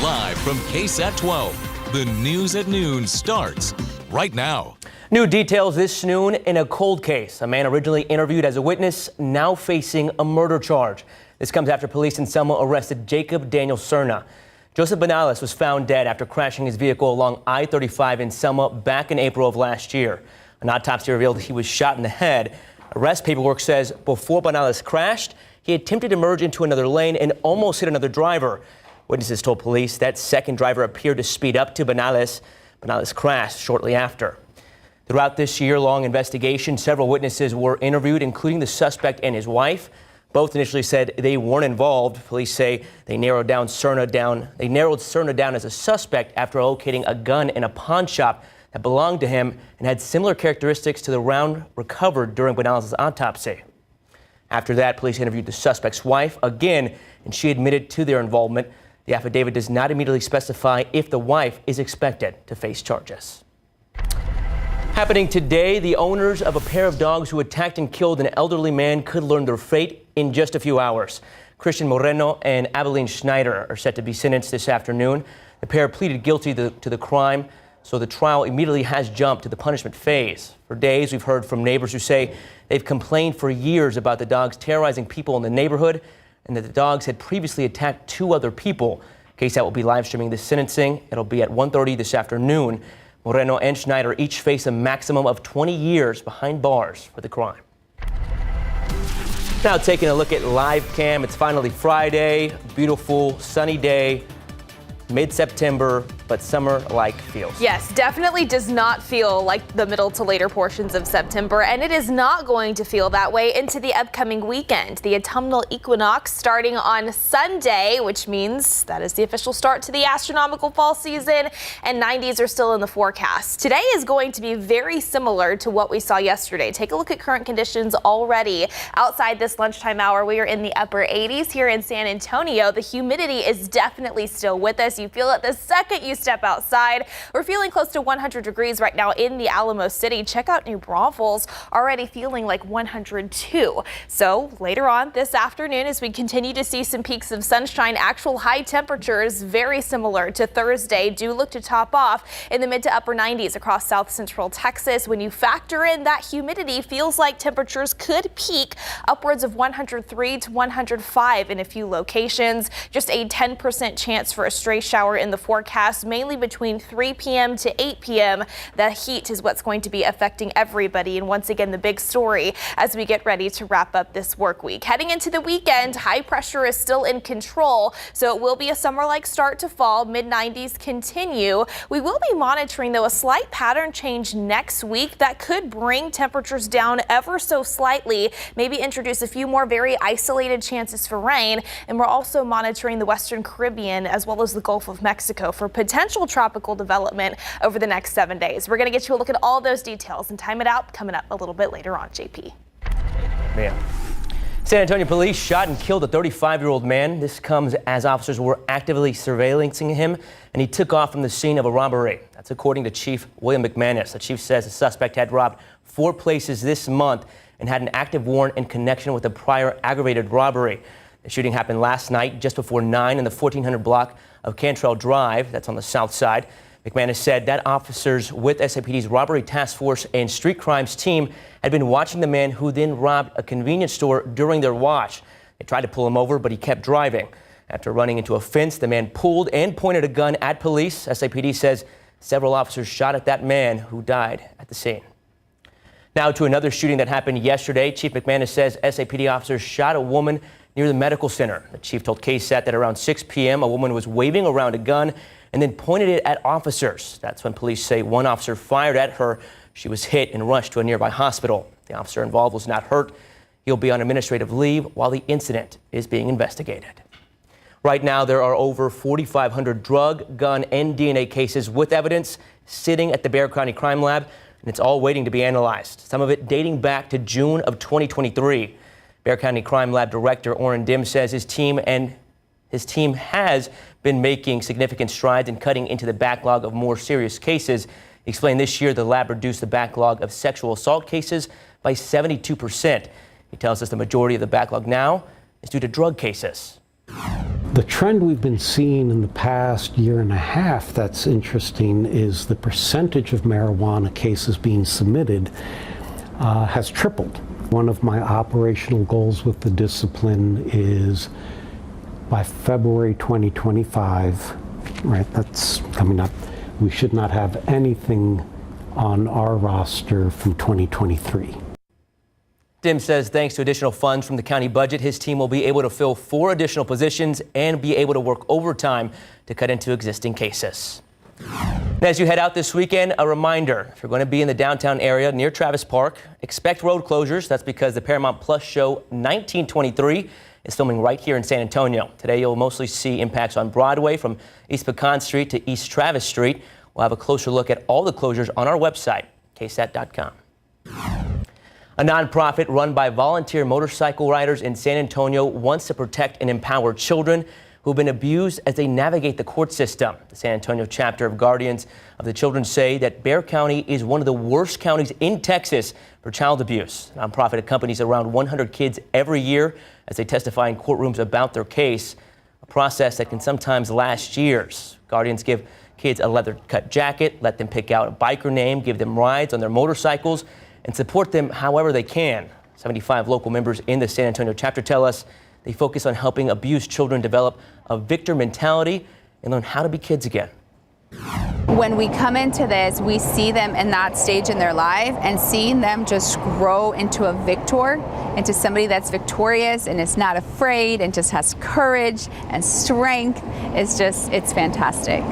Live from KSAT 12, the news at noon starts right now. New details this noon in a cold case. A man originally interviewed as a witness, now facing a murder charge. This comes after police in Selma arrested Jacob Daniel Cerna. Joseph Benales was found dead after crashing his vehicle along I-35 in Selma back in April of last year. An autopsy revealed he was shot in the head. Arrest paperwork says before Benales crashed, he attempted to merge into another lane and almost hit another driver. Witnesses told police that second driver appeared to speed up to Benales. Benales crashed shortly after. Throughout this year-long investigation, several witnesses were interviewed, including the suspect and his wife. Both initially said they weren't involved. Police say they narrowed Cerna down as a suspect after locating a gun in a pawn shop that belonged to him and had similar characteristics to the round recovered during Benales' autopsy. After that, police interviewed the suspect's wife again, and she admitted to their involvement. The affidavit does not immediately specify if the wife is expected to face charges. Happening today, the owners of a pair of dogs who attacked and killed an elderly man could learn their fate in just a few hours. Christian Moreno and Abeline Schneider are set to be sentenced this afternoon. The pair pleaded guilty to the crime, so the trial immediately has jumped to the punishment phase. For days, we've heard from neighbors who say they've complained for years about the dogs terrorizing people in the neighborhood and that the dogs had previously attacked two other people. KSAT will be live streaming this sentencing. It'll be at 1:30 this afternoon. Moreno and Schneider each face a maximum of 20 years behind bars for the crime. Now taking a look at live cam. It's finally Friday, beautiful sunny day, mid-September, but summer-like feels. Yes, definitely does not feel like the middle to later portions of September, and it is not going to feel that way into the upcoming weekend. The autumnal equinox starting on Sunday, which means that is the official start to the astronomical fall season, and 90s are still in the forecast. Today is going to be very similar to what we saw yesterday. Take a look at current conditions already. Outside this lunchtime hour, we are in the upper 80s here in San Antonio. The humidity is definitely still with us. You feel it the second you step outside. We're feeling close to 100 degrees right now in the Alamo City. Check out New Braunfels, already feeling like 102. So later on this afternoon, as we continue to see some peaks of sunshine, actual high temperatures very similar to Thursday do look to top off in the mid to upper 90s across south central Texas. When you factor in that humidity, feels like temperatures could peak upwards of 103 to 105 in a few locations. Just a 10% chance for a stray shower in the forecast, mainly between 3 p.m. to 8 p.m. The heat is what's going to be affecting everybody. And once again, the big story as we get ready to wrap up this work week. Heading into the weekend, high pressure is still in control, so it will be a summer-like start to fall. Mid-90s continue. We will be monitoring, though, a slight pattern change next week that could bring temperatures down ever so slightly, maybe introduce a few more very isolated chances for rain. And we're also monitoring the Western Caribbean as well as the Gulf of Mexico for potential tropical development over the next 7 days. We're going to get you a look at all those details and time it out coming up a little bit later on. JP. Man. San Antonio police shot and killed a 35-year-old man. This comes as officers were actively surveillancing him, and he took off from the scene of a robbery. That's according to Chief William McManus. The chief says the suspect had robbed 4 places this month and had an active warrant in connection with a prior aggravated robbery. The shooting happened last night just before 9 in the 1400 block of Cantrell Drive. That's on the south side. McManus said that officers with SAPD's robbery task force and street crimes team had been watching the man who then robbed a convenience store during their watch. They tried to pull him over, but he kept driving. After running into a fence, the man pulled and pointed a gun at police. SAPD says several officers shot at that man who died at the scene. Now to another shooting that happened yesterday. Chief McManus says SAPD officers shot a woman near the medical center. The chief told KSAT that around 6 p.m. a woman was waving around a gun and then pointed it at officers. That's when police say one officer fired at her. She was hit and rushed to a nearby hospital. The officer involved was not hurt. He'll be on administrative leave while the incident is being investigated. Right now, there are over 4,500 drug, gun, and DNA cases with evidence sitting at the Bexar County Crime Lab, and it's all waiting to be analyzed. Some of it dating back to June of 2023. Bexar County Crime Lab Director Orrin Dim says his team has been making significant strides in cutting into the backlog of more serious cases. He explained this year the lab reduced the backlog of sexual assault cases by 72%. He tells us the majority of the backlog now is due to drug cases. The trend we've been seeing in the past year and a half that's interesting is the percentage of marijuana cases being submitted has tripled. One of my operational goals with the discipline is by February 2025, right, that's coming up, we should not have anything on our roster from 2023. Dim says thanks to additional funds from the county budget, his team will be able to fill 4 additional positions and be able to work overtime to cut into existing cases. As you head out this weekend, a reminder, if you're going to be in the downtown area near Travis Park, expect road closures. That's because the Paramount Plus show 1923 is filming right here in San Antonio. Today, you'll mostly see impacts on Broadway from East Pecan Street to East Travis Street. We'll have a closer look at all the closures on our website, KSAT.com. A nonprofit run by volunteer motorcycle riders in San Antonio wants to protect and empower children who've been abused as they navigate the court system. The San Antonio chapter of Guardians of the Children say that Bexar County is one of the worst counties in Texas for child abuse. The nonprofit accompanies around 100 kids every year as they testify in courtrooms about their case, a process that can sometimes last years. Guardians give kids a leather-cut jacket, let them pick out a biker name, give them rides on their motorcycles, and support them however they can. 75 local members in the San Antonio chapter tell us they focus on helping abused children develop a victor mentality and learn how to be kids again. When we come into this, we see them in that stage in their life, and seeing them just grow into a victor, into somebody that's victorious and is not afraid and just has courage and strength, it's fantastic.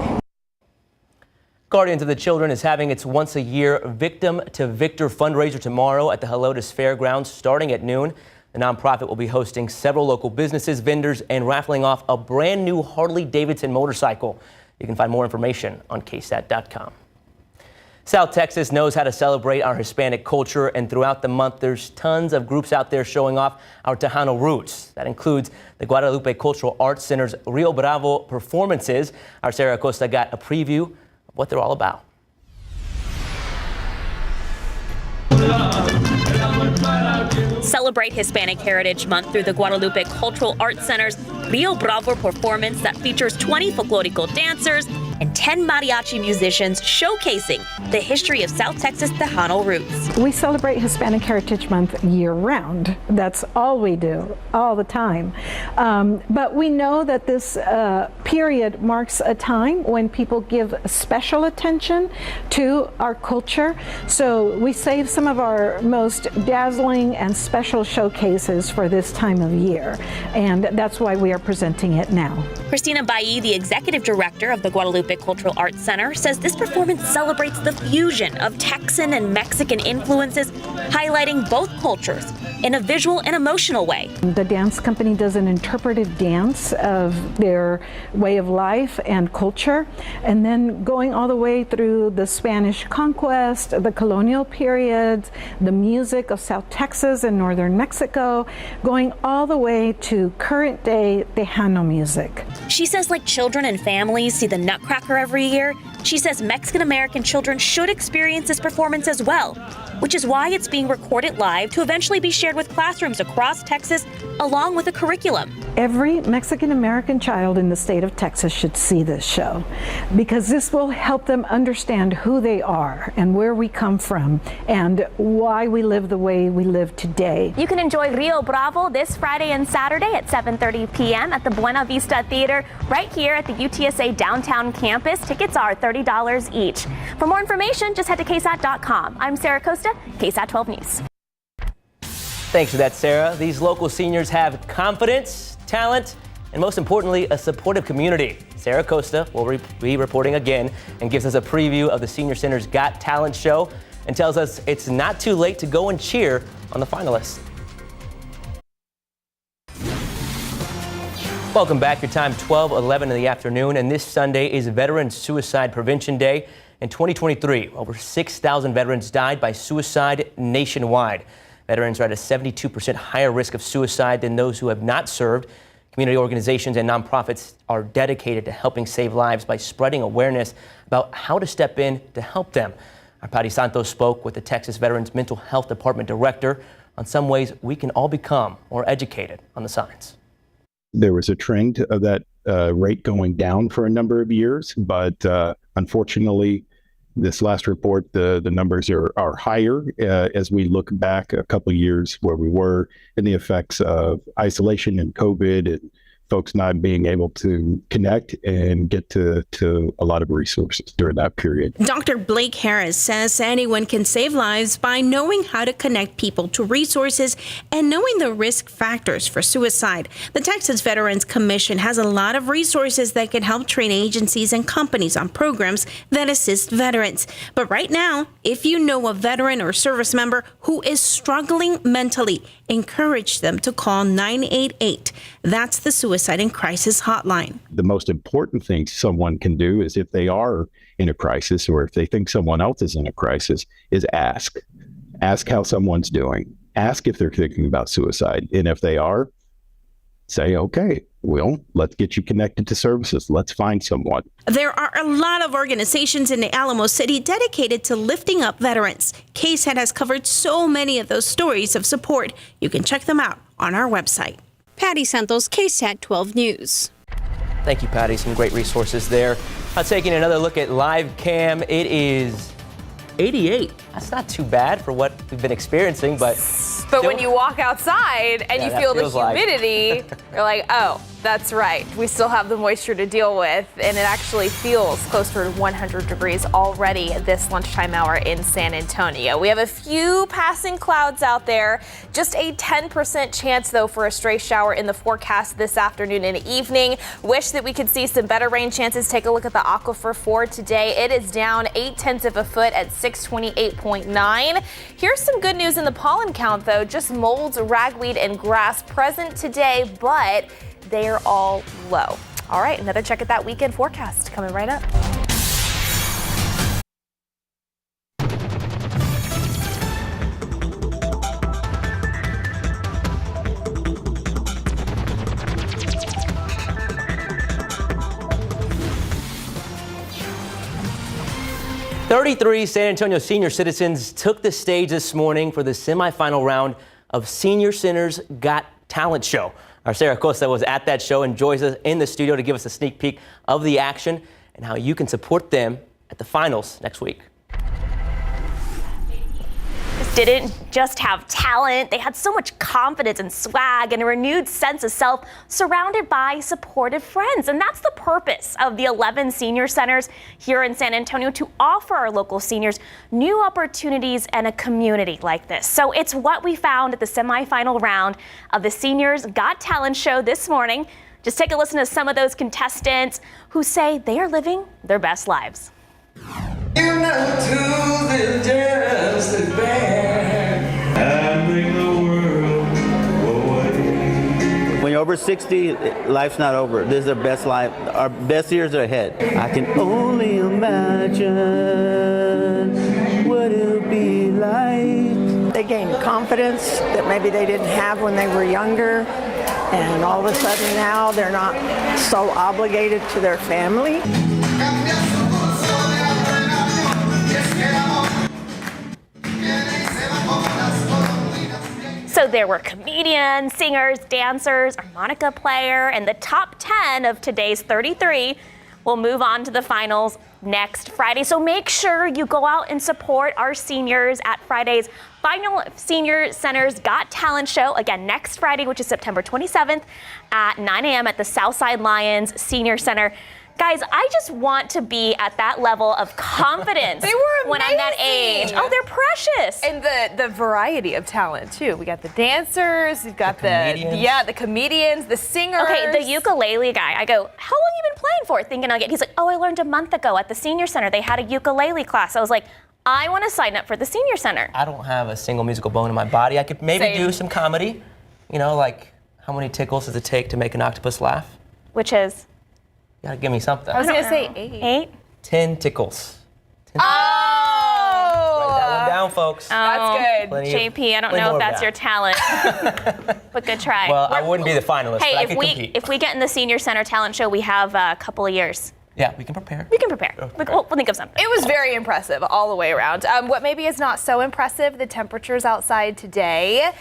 Guardians of the Children is having its once-a-year Victim to Victor fundraiser tomorrow at the Helotes Fairgrounds starting at noon. The nonprofit will be hosting several local businesses, vendors, and raffling off a brand new Harley-Davidson motorcycle. You can find more information on KSAT.com. South Texas knows how to celebrate our Hispanic culture, and throughout the month, there's tons of groups out there showing off our Tejano roots. That includes the Guadalupe Cultural Arts Center's Rio Bravo performances. Our Sarah Acosta got a preview of what they're all about. Celebrate Hispanic Heritage Month through the Guadalupe Cultural Arts Center's Rio Bravo performance that features 20 folklorico dancers and 10 mariachi musicians showcasing the history of South Texas Tejano roots. We celebrate Hispanic Heritage Month year-round. That's all we do, all the time. But we know that this period marks a time when people give special attention to our culture. So we save some of our most dazzling and special showcases for this time of year. And that's why we are presenting it now. Christina Bailly, the executive director of the Guadalupe Cultural Arts Center, says this performance celebrates the fusion of Texan and Mexican influences, highlighting both cultures in a visual and emotional way. The dance company does an interpretive dance of their way of life and culture, and then going all the way through the Spanish conquest, the colonial periods, the music of South Texas and northern Mexico, going all the way to current day Tejano music. She says like children and families see the Nutcracker every year, she says Mexican-American children should experience this performance as well, which is why it's being recorded live to eventually be shared with classrooms across Texas, along with a curriculum. Every Mexican-American child in the state of Texas should see this show, because this will help them understand who they are and where we come from and why we live the way we live today. You can enjoy Rio Bravo this Friday and Saturday at 7:30 p.m. at the Buena Vista Theater right here at the UTSA downtown campus. Tickets are $30 each. For more information, just head to KSAT.com. I'm Sarah Costa, KSAT 12 News. Thanks for that, Sarah. These local seniors have confidence, talent, and most importantly, a supportive community. Sarah Costa will be reporting again and gives us a preview of the Senior Center's Got Talent show and tells us it's not too late to go and cheer on the finalists. Welcome back. Your time 12:11 in the afternoon, and this Sunday is Veterans Suicide Prevention Day. In 2023, over 6,000 veterans died by suicide nationwide. Veterans are at a 72% higher risk of suicide than those who have not served. Community organizations and nonprofits are dedicated to helping save lives by spreading awareness about how to step in to help them. Our Patty Santos spoke with the Texas Veterans Mental Health Department director on some ways we can all become more educated on the signs. There was a trend that rate going down for a number of years, but unfortunately, this last report, the numbers are higher as we look back a couple of years where we were in the effects of isolation and COVID and folks not being able to connect and get to a lot of resources during that period. Dr. Blake Harris says anyone can save lives by knowing how to connect people to resources and knowing the risk factors for suicide. The Texas Veterans Commission has a lot of resources that can help train agencies and companies on programs that assist veterans. But right now, if you know a veteran or service member who is struggling mentally, encourage them to call 988. That's the Suicide and Crisis Hotline. The most important thing someone can do is if they are in a crisis or if they think someone else is in a crisis is ask. Ask how someone's doing. Ask if they're thinking about suicide. And if they are, say, okay, well, let's get you connected to services. Let's find someone. There are a lot of organizations in the Alamo City dedicated to lifting up veterans. KSAT has covered so many of those stories of support. You can check them out on our website. Patty Santos, KSAT 12 News. Thank you, Patty. Some great resources there. Taking another look at live cam. It is 88. That's not too bad for what we've been experiencing, but when you walk outside and you feel the humidity, you're like, oh, that's right. We still have the moisture to deal with, and it actually feels closer to 100 degrees already this lunchtime hour in San Antonio. We have a few passing clouds out there. Just a 10% chance, though, for a stray shower in the forecast this afternoon and evening. Wish that we could see some better rain chances. Take a look at the aquifer for today. It is down 0.8 of a foot at 628.9. Here's some good news in the pollen count, though. Just molds, ragweed, and grass present today, but they are all low. All right, another check at that weekend forecast coming right up. "33 San Antonio senior citizens took the stage this morning for the semifinal round of Senior Center's Got Talent show. Our Sarah Costa was at that show and joins us in the studio to give us a sneak peek of the action and how you can support them at the finals next week. Didn't just have talent, they had so much confidence and swag and a renewed sense of self, surrounded by supportive friends. And that's the purpose of the 11 senior centers here in San Antonio, to offer our local seniors new opportunities and a community like this. So it's what we found at the semifinal round of the Seniors Got Talent show this morning. Just take a listen to some of those contestants who say they are living their best lives. When you're over 60, life's not over. This is our best life. Our best years are ahead. I can only imagine what it'll be like. They gain confidence that maybe they didn't have when they were younger. And all of a sudden now they're not so obligated to their family. So there were comedians, singers, dancers, harmonica player, and the top 10 of today's 33 will move on to the finals next Friday. So make sure you go out and support our seniors at Friday's final Senior Center's Got Talent show. Again, next Friday, which is September 27th at 9 a.m. at the Southside Lions Senior Center. Guys, I just want to be at that level of confidence. They were when I'm that age. Oh, they're precious. And the variety of talent too. We got the dancers, we've got the comedians, the singers. Okay, the ukulele guy. I go, how long you been playing for? Thinking I'll get. He's like, oh, I learned a month ago at the Senior Center. They had a ukulele class. I was like, I want to sign up for the Senior Center. I don't have a single musical bone in my body. I could maybe do some comedy. You know, like how many tickles does it take to make an octopus laugh? Which is? You gotta give me something. I was gonna say 8. 10 tickles. 10 oh! Write that one down, folks. That's good. JP, I don't know if that's your talent, but good try. Well, I wouldn't be the finalist, hey, but I could compete. If we get in the Senior Center talent show, we have a couple of years. Yeah, we can prepare. We can prepare. We'll think of something. It was very impressive all the way around. What maybe is not so impressive, the temperatures outside today.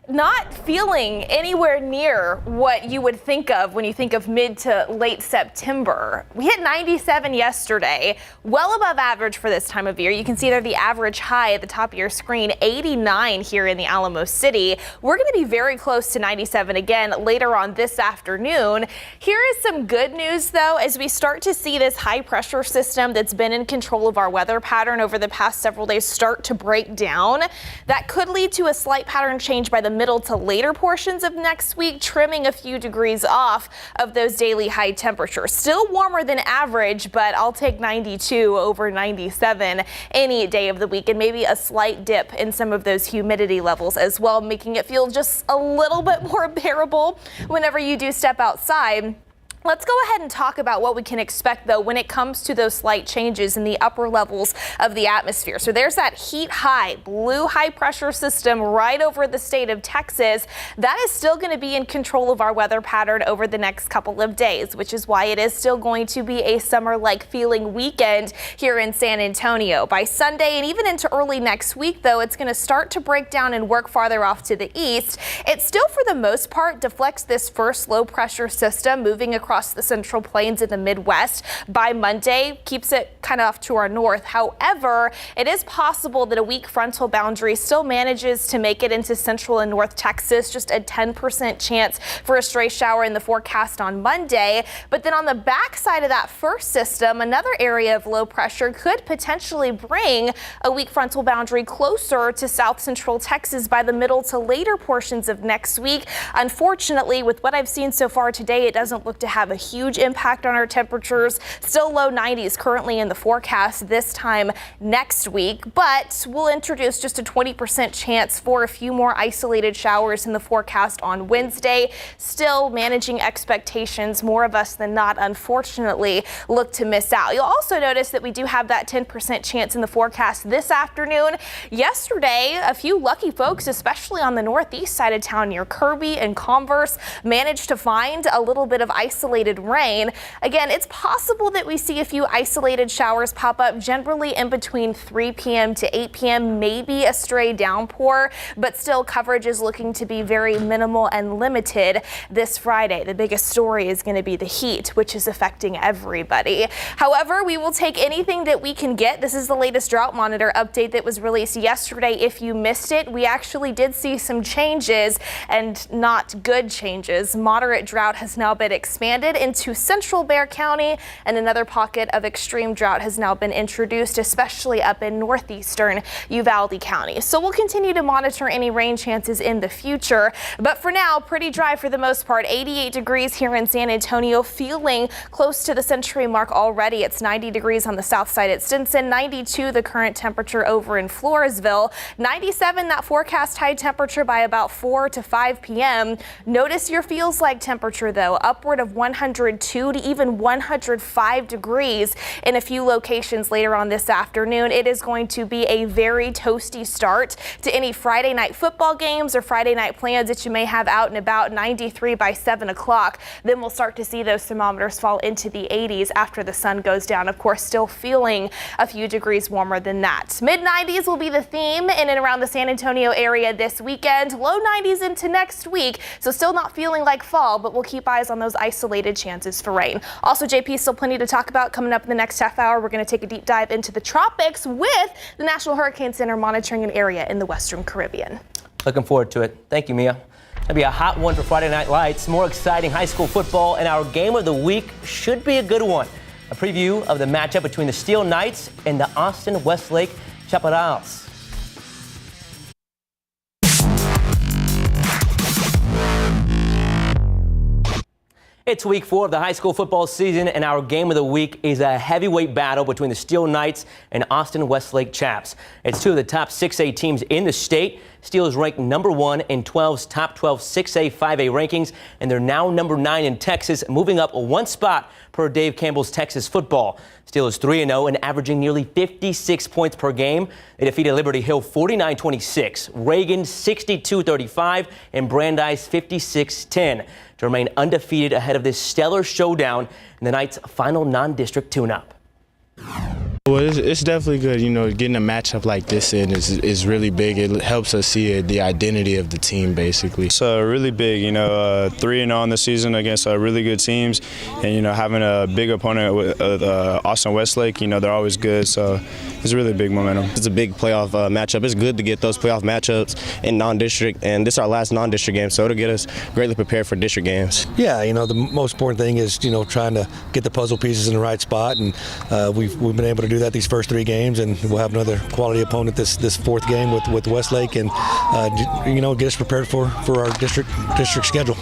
not feeling anywhere near what you would think of when you think of mid to late September. We hit 97 yesterday, well above average for this time of year. You can see there the average high at the top of your screen, 89 here in the Alamo City. We're going to be very close to 97 again later on this afternoon. Here is some good news, though, as we start to see this high pressure system that's been in control of our weather pattern over the past several days start to break down. That could lead to a slight pattern change by the middle to later portions of next week, trimming a few degrees off of those daily high temperatures. Still warmer than average, but I'll take 92 over 97 any day of the week, and maybe a slight dip in some of those humidity levels as well, making it feel just a little bit more bearable whenever you do step outside. Let's go ahead and talk about what we can expect, though, when it comes to those slight changes in the upper levels of the atmosphere. So there's that heat high, blue high pressure system right over the state of Texas. That is still going to be in control of our weather pattern over the next couple of days, which is why it is still going to be a summer-like feeling weekend here in San Antonio. By Sunday and even into early next week, though, it's going to start to break down and work farther off to the east. It still, for the most part, deflects this first low pressure system moving across the Central Plains in the Midwest. By Monday, keeps it kind of off to our north. However, it is possible that a weak frontal boundary still manages to make it into central and north Texas. Just a 10% chance for a stray shower in the forecast on Monday. But then on the backside of that first system, another area of low pressure could potentially bring a weak frontal boundary closer to south central Texas by the middle to later portions of next week. Unfortunately, with what I've seen so far today, it doesn't look to have a huge impact on our temperatures. Still low 90s currently in the forecast this time next week, but we'll introduce just a 20% chance for a few more isolated showers in the forecast on Wednesday. Still managing expectations. More of us than not, unfortunately, look to miss out. You'll also notice that we do have that 10% chance in the forecast this afternoon. Yesterday, a few lucky folks, especially on the northeast side of town near Kirby and Converse, managed to find a little bit of isolated rain. Again, it's possible that we see a few isolated showers pop up generally in between 3 p.m. to 8 p.m., maybe a stray downpour, but still coverage is looking to be very minimal and limited this Friday. The biggest story is going to be the heat, which is affecting everybody. However, we will take anything that we can get. This is the latest drought monitor update that was released yesterday. If you missed it, we actually did see some changes, and not good changes. Moderate drought has now been expanded into central Bexar County, and another pocket of extreme drought has now been introduced, especially up in northeastern Uvalde County. So we'll continue to monitor any rain chances in the future. But for now, pretty dry for the most part. 88 degrees here in San Antonio, feeling close to the century mark already. It's 90 degrees on the south side at Stinson, 92 the current temperature over in Floresville, 97 that forecast high temperature by about 4 to 5 p.m. Notice your feels like temperature, though, upward of 102 to even 105 degrees in a few locations later on this afternoon. It is going to be a very toasty start to any Friday night football games or Friday night plans that you may have out and about. 93 by 7 o'clock. Then we'll start to see those thermometers fall into the 80s after the sun goes down. Of course, still feeling a few degrees warmer than that. Mid 90s will be the theme in and around the San Antonio area this weekend. Low 90s into next week. So still not feeling like fall, but we'll keep eyes on those isolated chances for rain. Also, JP, still plenty to talk about coming up in the next half hour. We're going to take a deep dive into the tropics with the National Hurricane Center monitoring an area in the Western Caribbean. Looking forward to it. Thank you, Mia. That'll be a hot one for Friday Night Lights. More exciting high school football, and our game of the week should be a good one. A preview of the matchup between the Steel Knights and the Austin Westlake Chaparrals. It's week 4 of the high school football season, and our game of the week is a heavyweight battle between the Steel Knights and Austin Westlake Chaps. It's two of the top 6A teams in the state. Steel is ranked number 1 in 12's top 12 6A 5A rankings, and they're now number 9 in Texas, moving up one spot per Dave Campbell's Texas Football. Steel is 3-0 and averaging nearly 56 points per game. They defeated Liberty Hill 49-26, Reagan 62-35, and Brandeis 56-10 to remain undefeated ahead of this stellar showdown in the Knights' final non-district tune-up. Well, it's definitely good. You know, getting a matchup like this in is really big. It helps us see the identity of the team, basically. It's really big, you know, 3-0 this season against really good teams. And, you know, having a big opponent with Austin Westlake, you know, they're always good. So it's really big momentum. It's a big playoff matchup. It's good to get those playoff matchups in non-district. And this is our last non-district game, so it'll get us greatly prepared for district games. Yeah, you know, the most important thing is, you know, trying to get the puzzle pieces in the right spot. And we've been able to do that these first 3 games, and we'll have another quality opponent this fourth game with Westlake, and you know, get us prepared for our district schedule.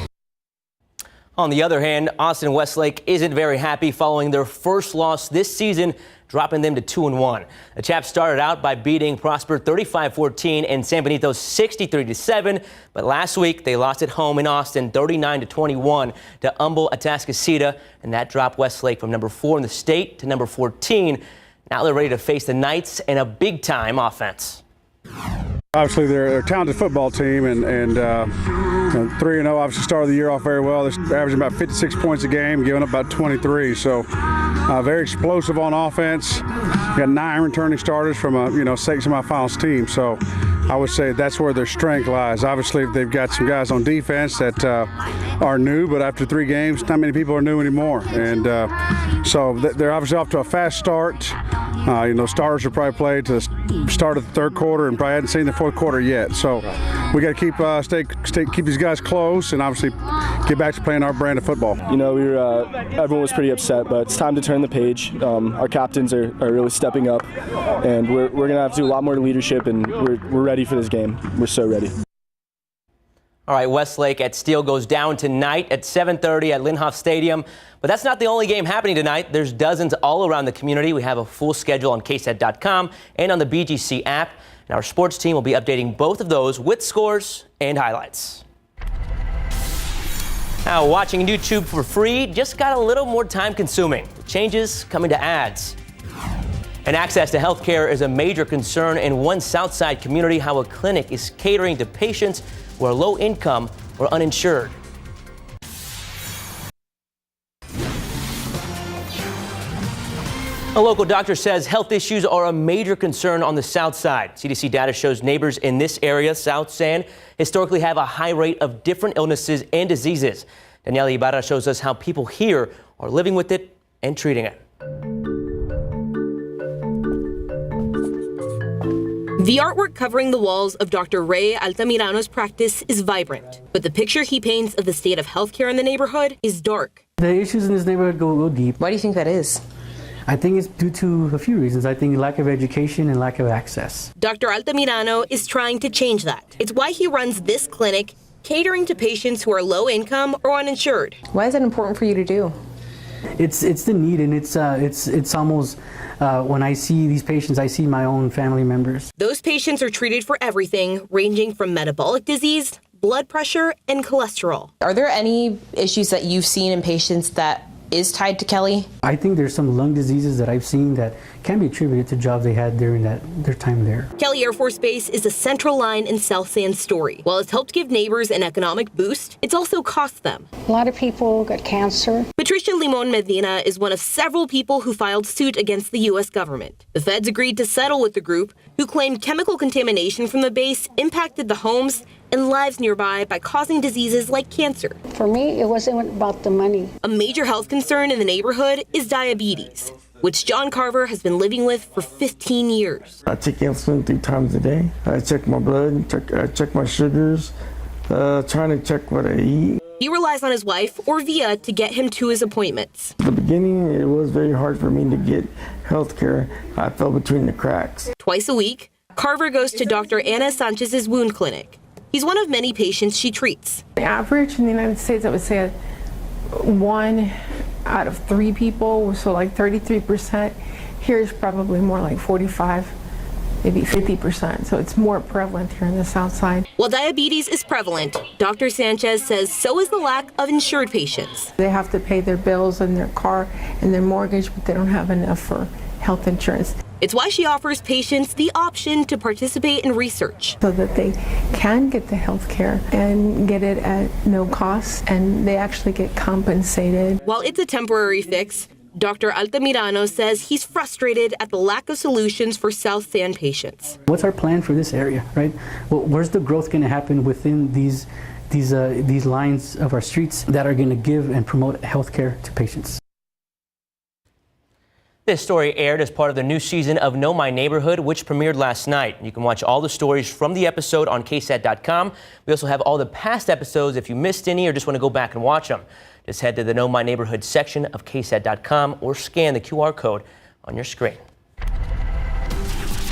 On the other hand, Austin Westlake isn't very happy following their first loss this season, dropping them to 2-1. The Chaps started out by beating Prosper 35-14 and San Benito 63-7, but last week they lost at home in Austin 39-21 to Humble Atascocita, and that dropped Westlake from number 4 in the state to number 14. Now they're ready to face the Knights and a big-time offense. Obviously, they're a talented football team, and 3-0 obviously started the year off very well. They're averaging about 56 points a game, giving up about 23. So very explosive on offense. Got 9 returning starters from a state semifinals team. So I would say that's where their strength lies. Obviously, they've got some guys on defense that are new, but after 3 games, not many people are new anymore. And so they're obviously off to a fast start. Starters will probably play to the start of the third quarter and probably hadn't seen the fourth quarter yet. So we got to keep these guys close and obviously get back to playing our brand of football. You know, everyone was pretty upset, but it's time to turn the page. Our captains are really stepping up, and we're going to have to do a lot more leadership, and we're ready for this game. We're so ready. All right, Westlake at Steele goes down tonight at 7:30 at Linhoff Stadium. But that's not the only game happening tonight. There's dozens all around the community. We have a full schedule on KSAT.com and on the BGC app. And our sports team will be updating both of those with scores and highlights. Now, watching YouTube for free just got a little more time consuming. The changes coming to ads. And access to health care is a major concern in one Southside community. How a clinic is catering to patients who are low income or uninsured. A local doctor says health issues are a major concern on the South Side. CDC data shows neighbors in this area, South San, historically have a high rate of different illnesses and diseases. Daniela Ibarra shows us how people here are living with it and treating it. The artwork covering the walls of Dr. Ray Altamirano's practice is vibrant, but the picture he paints of the state of healthcare in the neighborhood is dark. The issues in this neighborhood go deep. Why do you think that is? I think it's due to a few reasons. I think lack of education and lack of access. Dr. Altamirano is trying to change that. It's why he runs this clinic, catering to patients who are low income or uninsured. Why is that important for you to do? It's the need, and it's almost when I see these patients, I see my own family members. Those patients are treated for everything, ranging from metabolic disease, blood pressure, and cholesterol. Are there any issues that you've seen in patients that is tied to Kelly? I think there's some lung diseases that I've seen that can be attributed to jobs they had during their time there. Kelly Air Force Base is a central line in South San's story. While it's helped give neighbors an economic boost, it's also cost them. A lot of people got cancer. Patricia Limon Medina is one of several people who filed suit against the U.S. government. The feds agreed to settle with the group, who claimed chemical contamination from the base impacted the homes and lives nearby by causing diseases like cancer. For me, it wasn't about the money. A major health concern in the neighborhood is diabetes, which John Carver has been living with for 15 years. I take insulin 3 times a day. I check my blood, check my sugars, trying to check what I eat. He relies on his wife or Via to get him to his appointments. At the beginning, it was very hard for me to get health care. I fell between the cracks. Twice a week, Carver goes to Dr. Ana Sanchez's wound clinic. He's one of many patients she treats. The average in the United States, I would say 1 out of 3 people, so like 33%. Here is probably more like 45, maybe 50%. So it's more prevalent here in the South Side. While diabetes is prevalent, Dr. Sanchez says so is the lack of insured patients. They have to pay their bills and their car and their mortgage, but they don't have enough for health insurance. It's why she offers patients the option to participate in research, so that they can get the health care and get it at no cost, and they actually get compensated. While it's a temporary fix, Dr. Altamirano says he's frustrated at the lack of solutions for South San patients. What's our plan for this area, right? Well, where's the growth going to happen within these lines of our streets that are going to give and promote health care to patients? This story aired as part of the new season of Know My Neighborhood, which premiered last night. You can watch all the stories from the episode on KSAT.com. We also have all the past episodes if you missed any or just want to go back and watch them. Just head to the Know My Neighborhood section of KSAT.com or scan the QR code on your screen.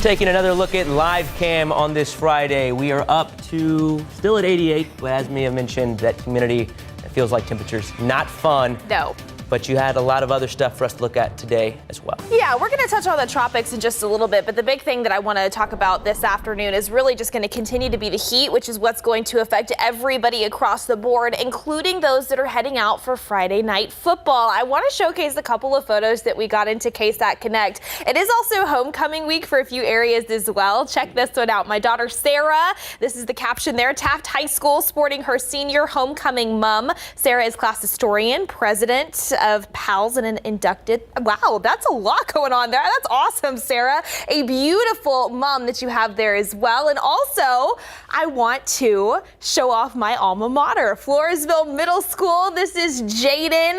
Taking another look at live cam on this Friday. We are up to still at 88, but as Mia mentioned, that humidity, it feels like temperatures not fun. No. But you had a lot of other stuff for us to look at today as well. Yeah, we're going to touch on the tropics in just a little bit, but the big thing that I want to talk about this afternoon is really just going to continue to be the heat, which is what's going to affect everybody across the board, including those that are heading out for Friday night football. I want to showcase a couple of photos that we got into KSAT Connect. It is also homecoming week for a few areas as well. Check this one out. My daughter Sarah, this is the caption there, Taft High School sporting her senior homecoming mum. Sarah is class historian, president of PALS and an inducted. Wow, that's a lot going on there. That's awesome, Sarah. A beautiful mom that you have there as well. And also, I want to show off my alma mater, Floresville Middle School. This is Jaden.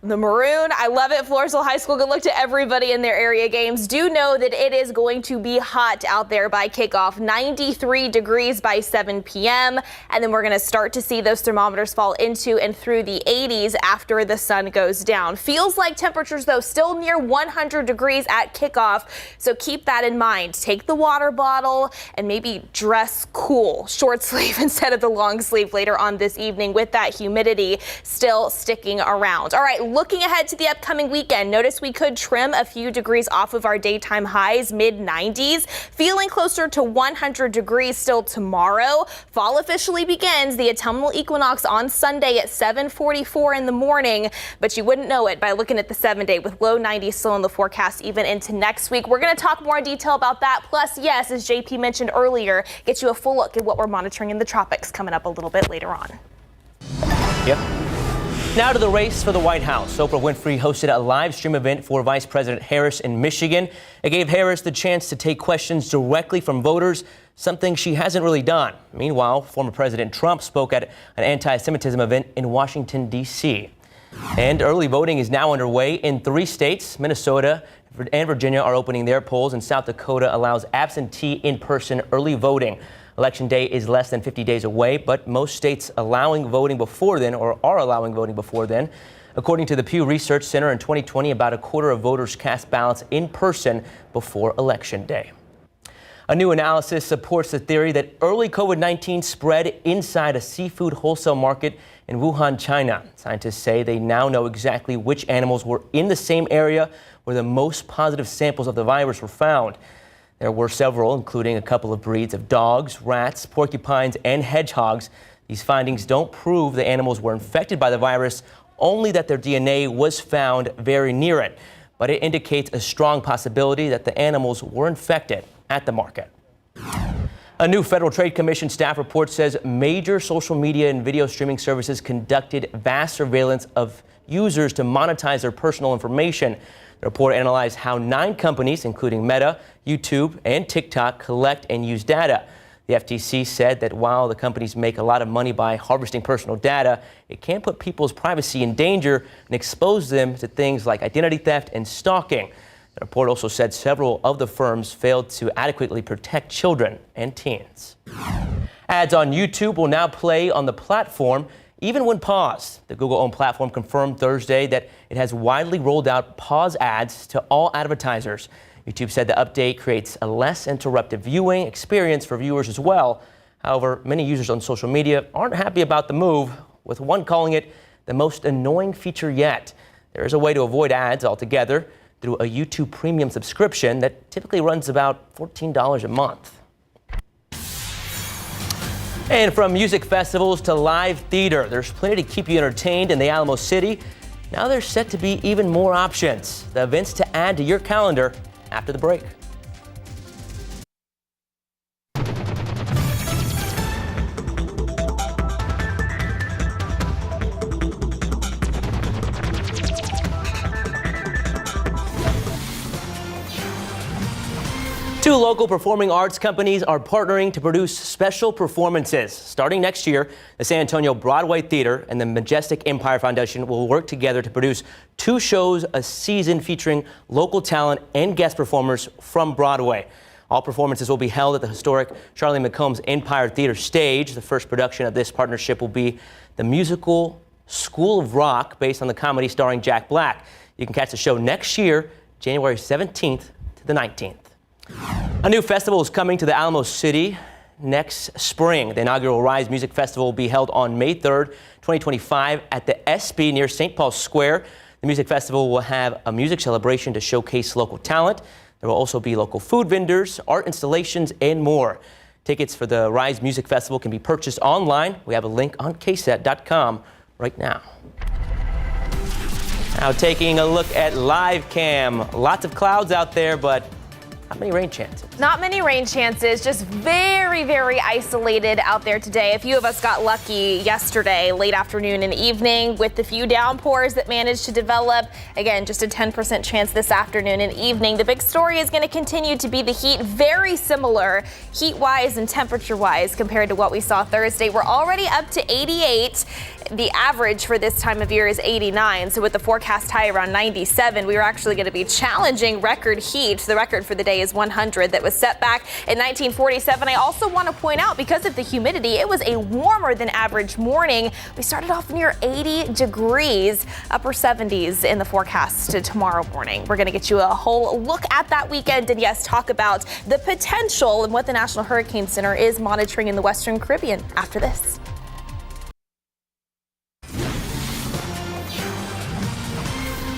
The maroon, I love it. Floresville High School, good luck to everybody in their area games. Do know that it is going to be hot out there by kickoff, 93 degrees by 7 p.m. And then we're going to start to see those thermometers fall into and through the 80s after the sun goes down. Feels like temperatures, though, still near 100 degrees at kickoff. So keep that in mind. Take the water bottle and maybe dress cool, short sleeve instead of the long sleeve later on this evening with that humidity still sticking around. All right. Looking ahead to the upcoming weekend, notice we could trim a few degrees off of our daytime highs, mid-90s, feeling closer to 100 degrees still tomorrow. Fall officially begins the autumnal equinox on Sunday at 7:44 in the morning, but you wouldn't know it by looking at the 7-day with low 90s still in the forecast even into next week. We're going to talk more in detail about that. Plus, yes, as JP mentioned earlier, get you a full look at what we're monitoring in the tropics coming up a little bit later on. Yep. Now to the race for the White House. Oprah Winfrey hosted a live stream event for Vice President Harris in Michigan. It gave Harris the chance to take questions directly from voters, something she hasn't really done. Meanwhile, former President Trump spoke at an anti-Semitism event in Washington, D.C. And early voting is now underway in 3 states. Minnesota and Virginia are opening their polls, and South Dakota allows absentee in-person early voting. Election day is less than 50 days away, but most states allowing voting before then or are allowing voting before then. According to the Pew Research Center, in 2020, about a quarter of voters cast ballots in person before Election Day. A new analysis supports the theory that early COVID-19 spread inside a seafood wholesale market in Wuhan, China. Scientists say they now know exactly which animals were in the same area where the most positive samples of the virus were found. There were several, including a couple of breeds of dogs, rats, porcupines, and hedgehogs. These findings don't prove the animals were infected by the virus, only that their DNA was found very near it. But it indicates a strong possibility that the animals were infected at the market. A new Federal Trade Commission staff report says major social media and video streaming services conducted vast surveillance of users to monetize their personal information. The report analyzed how 9 companies, including Meta, YouTube, and TikTok, collect and use data. The FTC said that while the companies make a lot of money by harvesting personal data, it can put people's privacy in danger and expose them to things like identity theft and stalking. The report also said several of the firms failed to adequately protect children and teens. Ads on YouTube will now play on the platform even when paused. The Google-owned platform confirmed Thursday that it has widely rolled out pause ads to all advertisers. YouTube said the update creates a less interruptive viewing experience for viewers as well. However, many users on social media aren't happy about the move, with one calling it the most annoying feature yet. There is a way to avoid ads altogether through a YouTube Premium subscription that typically runs about $14 a month. And from music festivals to live theater, there's plenty to keep you entertained in the Alamo City. Now there's set to be even more options. The events to add to your calendar after the break. 2 local performing arts companies are partnering to produce special performances. Starting next year, the San Antonio Broadway Theater and the Majestic Empire Foundation will work together to produce 2 shows a season featuring local talent and guest performers from Broadway. All performances will be held at the historic Charlie McComb's Empire Theater stage. The first production of this partnership will be the musical School of Rock, based on the comedy starring Jack Black. You can catch the show next year, January 17th to the 19th. A new festival is coming to the Alamo City next spring. The inaugural Rise Music Festival will be held on May 3rd, 2025 at the SB near St. Paul Square. The music festival will have a music celebration to showcase local talent. There will also be local food vendors, art installations, and more. Tickets for the Rise Music Festival can be purchased online. We have a link on KSAT.com right now. Now taking a look at live cam. Lots of clouds out there, but not many rain chances. Not many rain chances, just very, very isolated out there today. A few of us got lucky yesterday, late afternoon and evening, with the few downpours that managed to develop. Again, just a 10% chance this afternoon and evening. The big story is going to continue to be the heat, very similar heat-wise and temperature-wise compared to what we saw Thursday. We're already up to 88. The average for this time of year is 89. So with the forecast high around 97, we are actually going to be challenging record heat. The record for the day is 100 that was set back in 1947. I also want to point out, because of the humidity, it was a warmer than average morning. We started off near 80 degrees, upper 70s in the forecast to tomorrow morning. We're going to get you a whole look at that weekend and, yes, talk about the potential and what the National Hurricane Center is monitoring in the Western Caribbean after this.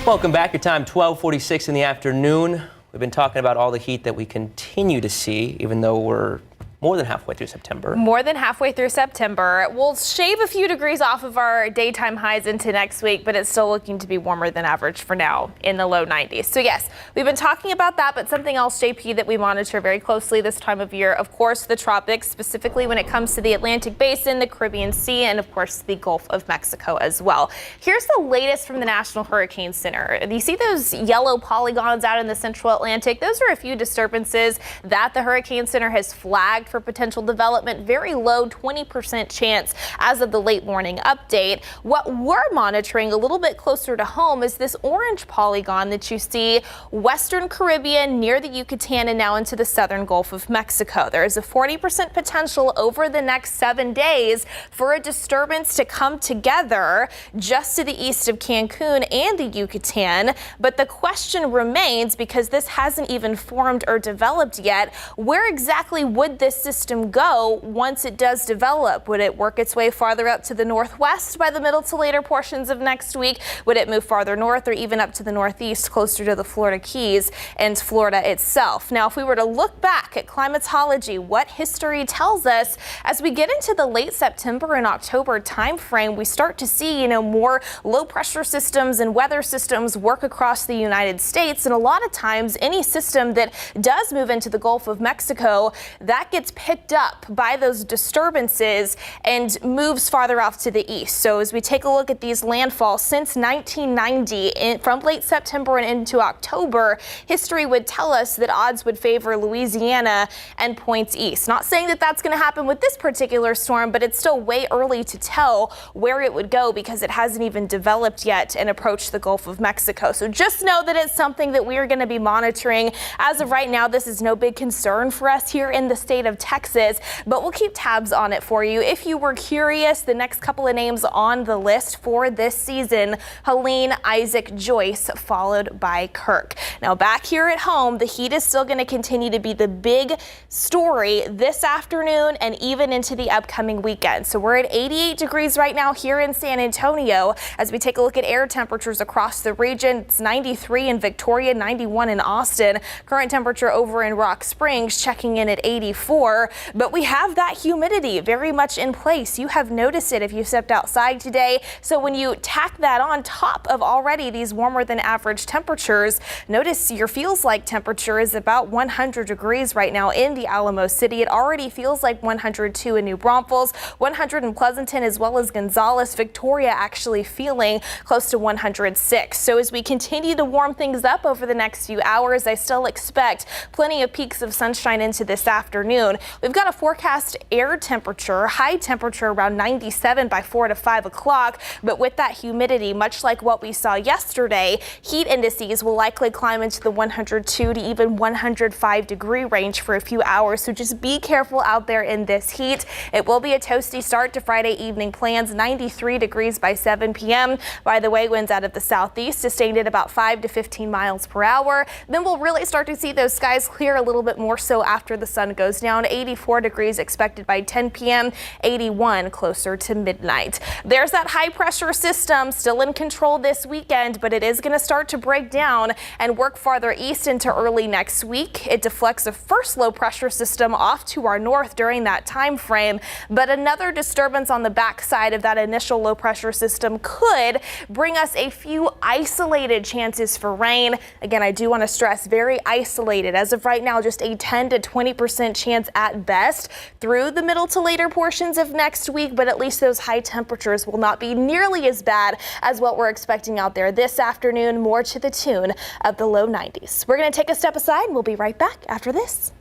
Welcome back. Your time 12:46 in the afternoon. We've been talking about all the heat that we continue to see, even though we're more than halfway through September. More than halfway through September. We'll shave a few degrees off of our daytime highs into next week, but it's still looking to be warmer than average for now, in the low 90s. So yes, we've been talking about that, but something else, JP, that we monitor very closely this time of year, of course, the tropics, specifically when it comes to the Atlantic Basin, the Caribbean Sea, and of course the Gulf of Mexico as well. Here's the latest from the National Hurricane Center. You see those yellow polygons out in the central Atlantic? Those are a few disturbances that the Hurricane Center has flagged for potential development. Very low, 20% chance as of the late morning update. What we're monitoring a little bit closer to home is this orange polygon that you see Western Caribbean near the Yucatan and now into the southern Gulf of Mexico. There is a 40% potential over the next 7 days for a disturbance to come together just to the east of Cancun and the Yucatan. But the question remains, because this hasn't even formed or developed yet, where exactly would this system go once it does develop? Would it work its way farther up to the northwest by the middle to later portions of next week? Would it move farther north or even up to the northeast, closer to the Florida Keys and Florida itself? Now, if we were to look back at climatology, what history tells us, as we get into the late September and October timeframe, we start to see, more low pressure systems and weather systems work across the United States. And a lot of times, any system that does move into the Gulf of Mexico, that gets picked up by those disturbances and moves farther off to the east. So as we take a look at these landfalls since 1990, from late September and into October, history would tell us that odds would favor Louisiana and points east. Not saying that that's going to happen with this particular storm, but it's still way early to tell where it would go because it hasn't even developed yet and approached the Gulf of Mexico. So just know that it's something that we are going to be monitoring. As of right now, this is no big concern for us here in the state of Texas, but we'll keep tabs on it for you. If you were curious, the next couple of names on the list for this season: Helene, Isaac, Joyce, followed by Kirk. Now back here at home, the heat is still going to continue to be the big story this afternoon and even into the upcoming weekend. So we're at 88 degrees right now here in San Antonio. As we take a look at air temperatures across the region, it's 93 in Victoria, 91 in Austin. Current temperature over in Rock Springs checking in at 84. sure, but we have that humidity very much in place. You have noticed it if you stepped outside today. So when you tack that on top of already these warmer than average temperatures, notice your feels like temperature is about 100 degrees right now in the Alamo City. It already feels like 102 in New Braunfels, 100 in Pleasanton, as well as Gonzales. Victoria actually feeling close to 106. So as we continue to warm things up over the next few hours, I still expect plenty of peaks of sunshine into this afternoon. We've got a forecast air temperature, high temperature around 97 by 4 to 5 o'clock. But with that humidity, much like what we saw yesterday, heat indices will likely climb into the 102 to even 105 degree range for a few hours. So just be careful out there in this heat. It will be a toasty start to Friday evening plans, 93 degrees by 7 p.m. By the way, winds out of the southeast sustained at about 5 to 15 miles per hour. Then we'll really start to see those skies clear a little bit more so after the sun goes down. 84 degrees expected by 10 p.m., 81 closer to midnight. There's that high pressure system still in control this weekend, but it is going to start to break down and work farther east into early next week. It deflects a first low pressure system off to our north during that time frame, but another disturbance on the backside of that initial low pressure system could bring us a few isolated chances for rain. Again, I do want to stress very isolated. As of right now, just a 10 to 20% chance at best through the middle to later portions of next week, but at least those high temperatures will not be nearly as bad as what we're expecting out there this afternoon, more to the tune of the low 90s. We're going to take a step aside and we'll be right back after this.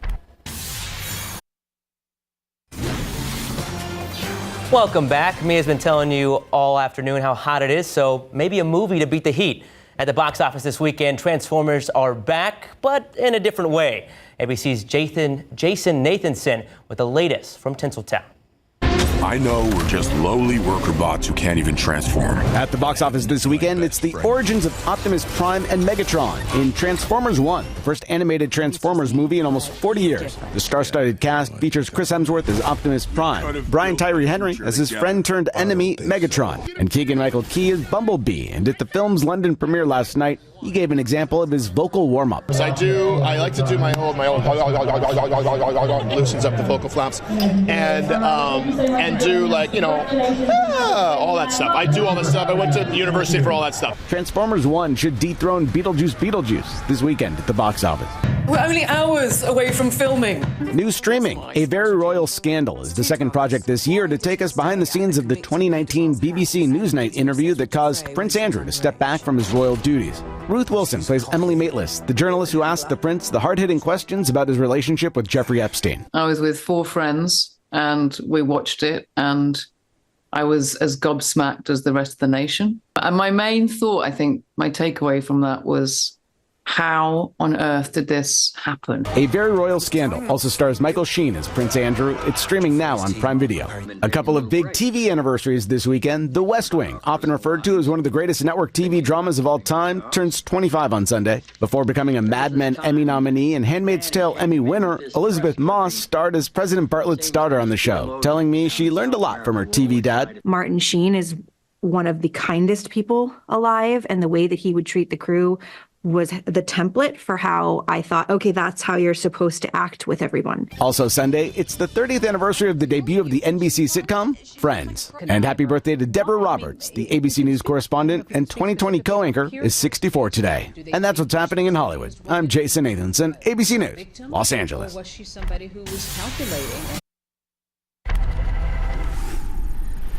Welcome back. Mia's been telling you all afternoon how hot it is, so maybe a movie to beat the heat. At the box office this weekend, Transformers are back, but in a different way. ABC's Jason Nathanson with the latest from Tinseltown. I know we're just lowly worker bots who can't even transform. At the box office this weekend, it's the origins of Optimus Prime and Megatron in Transformers 1, the first animated Transformers movie in almost 40 years. The star-studded cast features Chris Hemsworth as Optimus Prime, Brian Tyree Henry as his friend-turned-enemy Megatron, and Keegan-Michael Key as Bumblebee. And at the film's London premiere last night, he gave an example of his vocal warm-up. I like to do my own loosens up the vocal flaps, and do all that stuff. I do all that stuff. I went to university for all that stuff. Transformers 1 should dethrone Beetlejuice this weekend at the box office. We're only hours away from filming. New streaming, A Very Royal Scandal, is the second project this year to take us behind the scenes of the 2019 BBC Newsnight interview that caused Prince Andrew to step back from his royal duties. Ruth Wilson plays Emily Maitlis, the journalist who asked the prince the hard-hitting questions about his relationship with Jeffrey Epstein. I was with 4 friends and we watched it, and I was as gobsmacked as the rest of the nation. And my main thought, I think, my takeaway from that was, how on earth did this happen? A Very Royal Scandal also stars Michael Sheen as Prince Andrew. It's streaming now on Prime Video. A couple of big TV anniversaries this weekend. The West Wing, often referred to as one of the greatest network TV dramas of all time, turns 25 on Sunday. Before becoming a Mad Men Emmy nominee and Handmaid's Tale Emmy winner, Elizabeth Moss starred as President Bartlett's daughter on the show, telling me she learned a lot from her TV dad. Martin Sheen is one of the kindest people alive, and the way that he would treat the crew was the template for how I thought, okay, that's how you're supposed to act with everyone. Also Sunday, it's the 30th anniversary of the debut of the NBC sitcom, Friends. And happy birthday to Deborah Roberts, the ABC News correspondent and 2020 co-anchor, is 64 today. And that's what's happening in Hollywood. I'm Jason Nathanson, ABC News, Los Angeles. Or was she somebody who was calculating?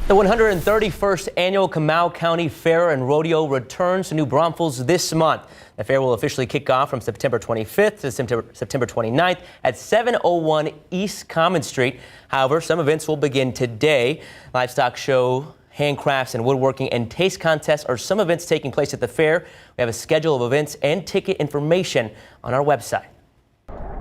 The 131st Annual Comal County Fair and Rodeo returns to New Braunfels this month. The fair will officially kick off from September 25th to September 29th at 701 East Common Street. However, some events will begin today. Livestock show, handcrafts and woodworking and taste contests are some events taking place at the fair. We have a schedule of events and ticket information on our website.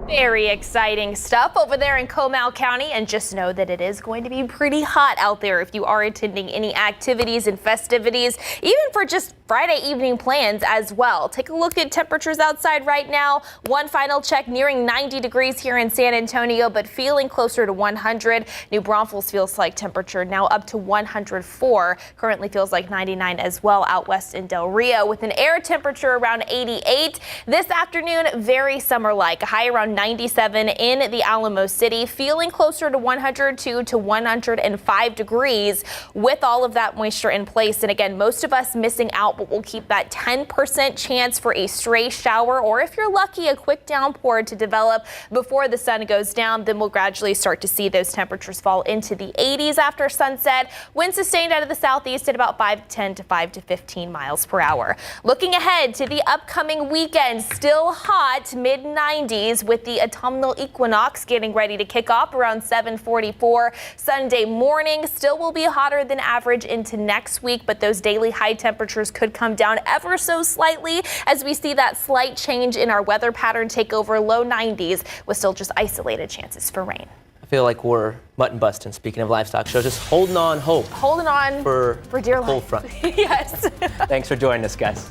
Very exciting stuff over there in Comal County, and just know that it is going to be pretty hot out there if you are attending any activities and festivities, even for just Friday evening plans as well. Take a look at temperatures outside right now. One final check, nearing 90 degrees here in San Antonio, but feeling closer to 100. New Braunfels feels like temperature now up to 104. Currently feels like 99 as well out west in Del Rio, with an air temperature around 88. This afternoon, very summer-like, a high around 97 in the Alamo City, feeling closer to 102 to 105 degrees with all of that moisture in place. And again, most of us missing out, but we'll keep that 10% chance for a stray shower, or if you're lucky, a quick downpour to develop before the sun goes down. Then we'll gradually start to see those temperatures fall into the 80s after sunset. Winds sustained out of the southeast at about 5 to 10 to 5 to 15 miles per hour. Looking ahead to the upcoming weekend, still hot, mid-90s with the autumnal equinox getting ready to kick off around 7:44 Sunday morning. Still will be hotter than average into next week, but those daily high temperatures could come down ever so slightly as we see that slight change in our weather pattern take over. Low 90s with still just isolated chances for rain. I feel like we're mutton busting, speaking of livestock show, just holding on hope. Holding on for dear cold life. front. Yes. Thanks for joining us, guys.